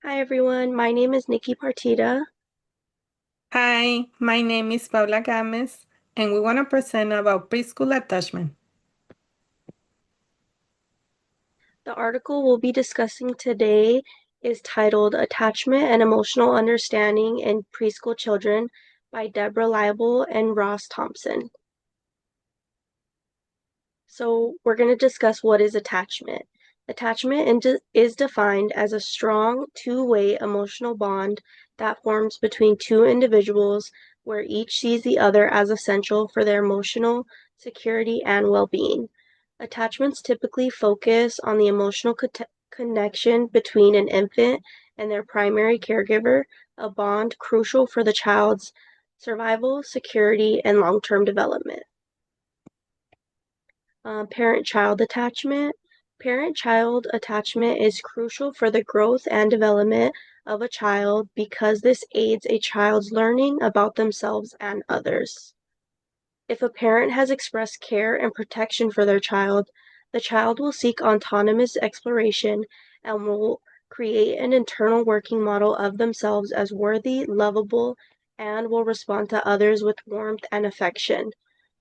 Hi everyone, my name is Nikki Partida. Hi, my name is Paula Gamez, and we want to present about preschool attachment. The article we'll be discussing today is titled Attachment and Emotional Understanding in Preschool Children by Deborah Leibel and Ross Thompson. So we're going to discuss what is attachment. Attachment is defined as a strong two-way emotional bond that forms between two individuals where each sees the other as essential for their emotional security and well-being. Attachments typically focus on the emotional connection between an infant and their primary caregiver, a bond crucial for the child's survival, security, and long-term development. Parent-child attachment. Parent-child attachment is crucial for the growth and development of a child because this aids a child's learning about themselves and others. If a parent has expressed care and protection for their child, the child will seek autonomous exploration and will create an internal working model of themselves as worthy, lovable, and will respond to others with warmth and affection.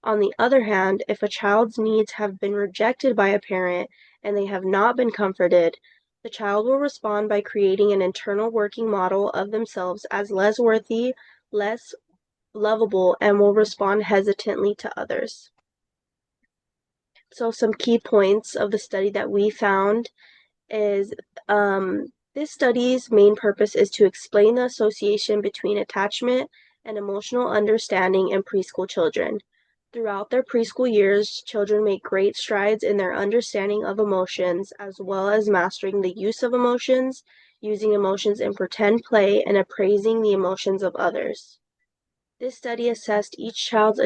On the other hand, if a child's needs have been rejected by a parent and they have not been comforted, the child will respond by creating an internal working model of themselves as less worthy, less lovable, and will respond hesitantly to others. So some key points of the study that we found is this study's main purpose is to explain the association between attachment and emotional understanding in preschool children. Throughout their preschool years, children make great strides in their understanding of emotions, as well as mastering the use of emotions, using emotions in pretend play, and appraising the emotions of others. This study assessed each child's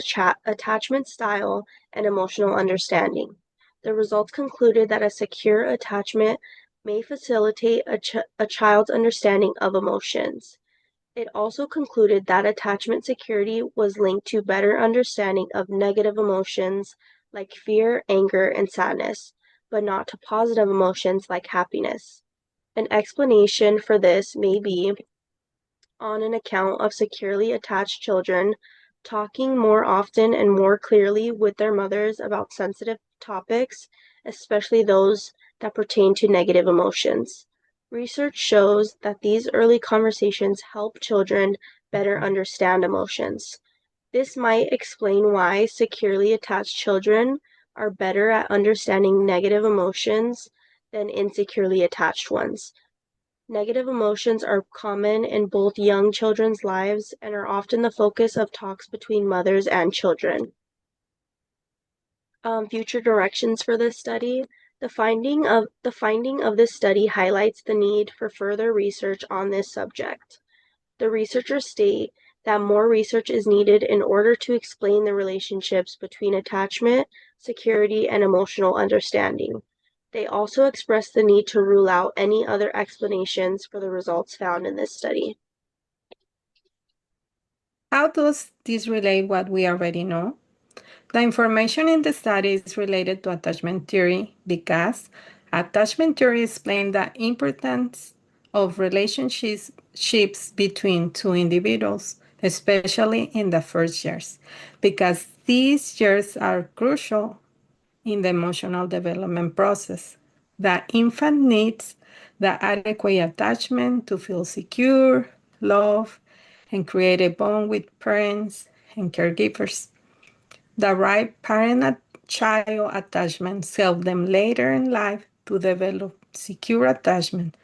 attachment style and emotional understanding. The results concluded that a secure attachment may facilitate a child's understanding of emotions. It also concluded that attachment security was linked to better understanding of negative emotions like fear, anger, and sadness, but not to positive emotions like happiness. An explanation for this may be on an account of securely attached children talking more often and more clearly with their mothers about sensitive topics, especially those that pertain to negative emotions. Research shows that these early conversations help children better understand emotions. This might explain why securely attached children are better at understanding negative emotions than insecurely attached ones. Negative emotions are common in both young children's lives and are often the focus of talks between mothers and children. Future directions for this study. The finding of this study highlights the need for further research on this subject. The researchers state that more research is needed in order to explain the relationships between attachment, security, and emotional understanding. They also express the need to rule out any other explanations for the results found in this study. How does this relate what we already know? The information in the study is related to attachment theory because attachment theory explains the importance of relationships between two individuals, especially in the first years, because these years are crucial in the emotional development process. The infant needs the adequate attachment to feel secure, love, and create a bond with parents and caregivers. The right parent-child attachment help them later in life to develop secure attachment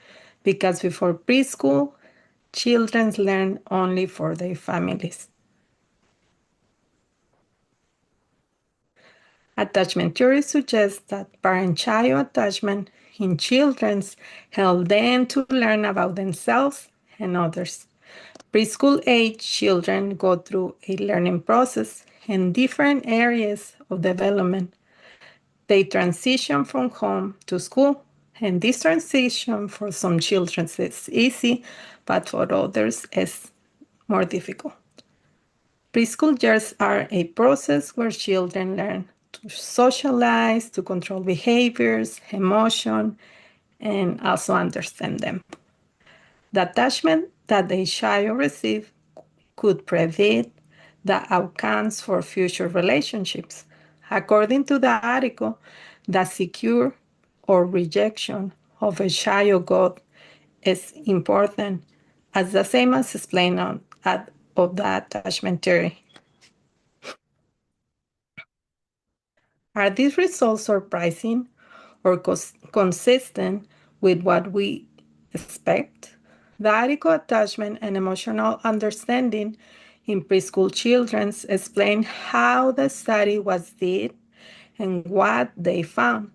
because before preschool, children learn only for their families. Attachment theory suggests that parent-child attachment in children help them to learn about themselves and others. Preschool age children go through a learning process in different areas of development. They transition from home to school, and this transition for some children is easy, but for others is more difficult. Preschool years are a process where children learn to socialize, to control behaviors, emotion, and also understand them. The attachment that a child receives could predict the outcomes for future relationships. According to the article, the secure or rejection of a child God is important as the same as explained of the attachment theory. Are these results surprising or consistent with what we expect? The article Attachment and Emotional Understanding in Preschool Children explain how the study was did and what they found.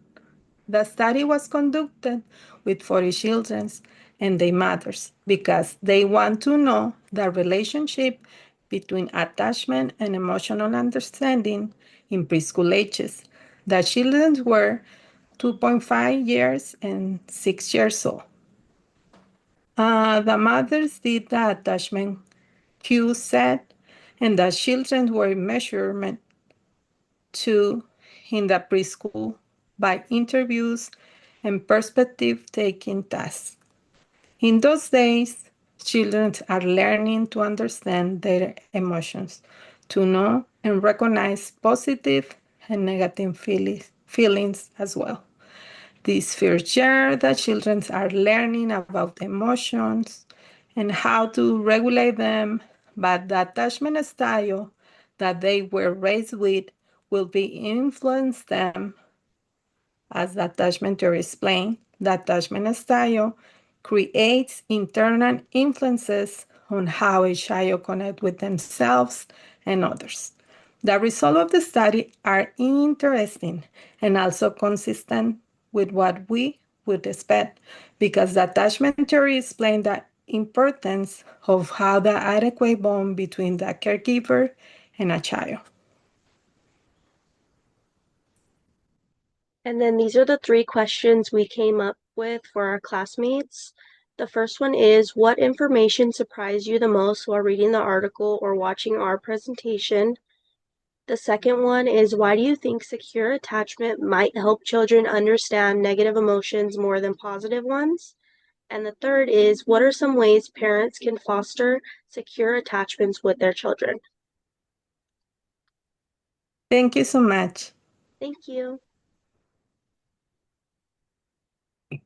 The study was conducted with 40 children and their mothers because they want to know the relationship between attachment and emotional understanding in preschool ages. The children were 2.5 years and 6 years old. The mothers did the attachment Q set, and the children were measured to in the preschool by interviews and perspective taking tasks. In those days, children are learning to understand their emotions, to know and recognize positive and negative feelings as well. This first year, the children are learning about emotions and how to regulate them, but the attachment style that they were raised with will be influence them. As the attachment theory explained, the attachment style creates internal influences on how a child connects with themselves and others. The results of the study are interesting and also consistent with what we would expect because the attachment theory explains the importance of how the adequate bond between the caregiver and a child. And then these are the three questions we came up with for our classmates. The first one is, what information surprised you the most while reading the article or watching our presentation? The second one is, why do you think secure attachment might help children understand negative emotions more than positive ones? And the third is, what are some ways parents can foster secure attachments with their children? Thank you so much. Thank you.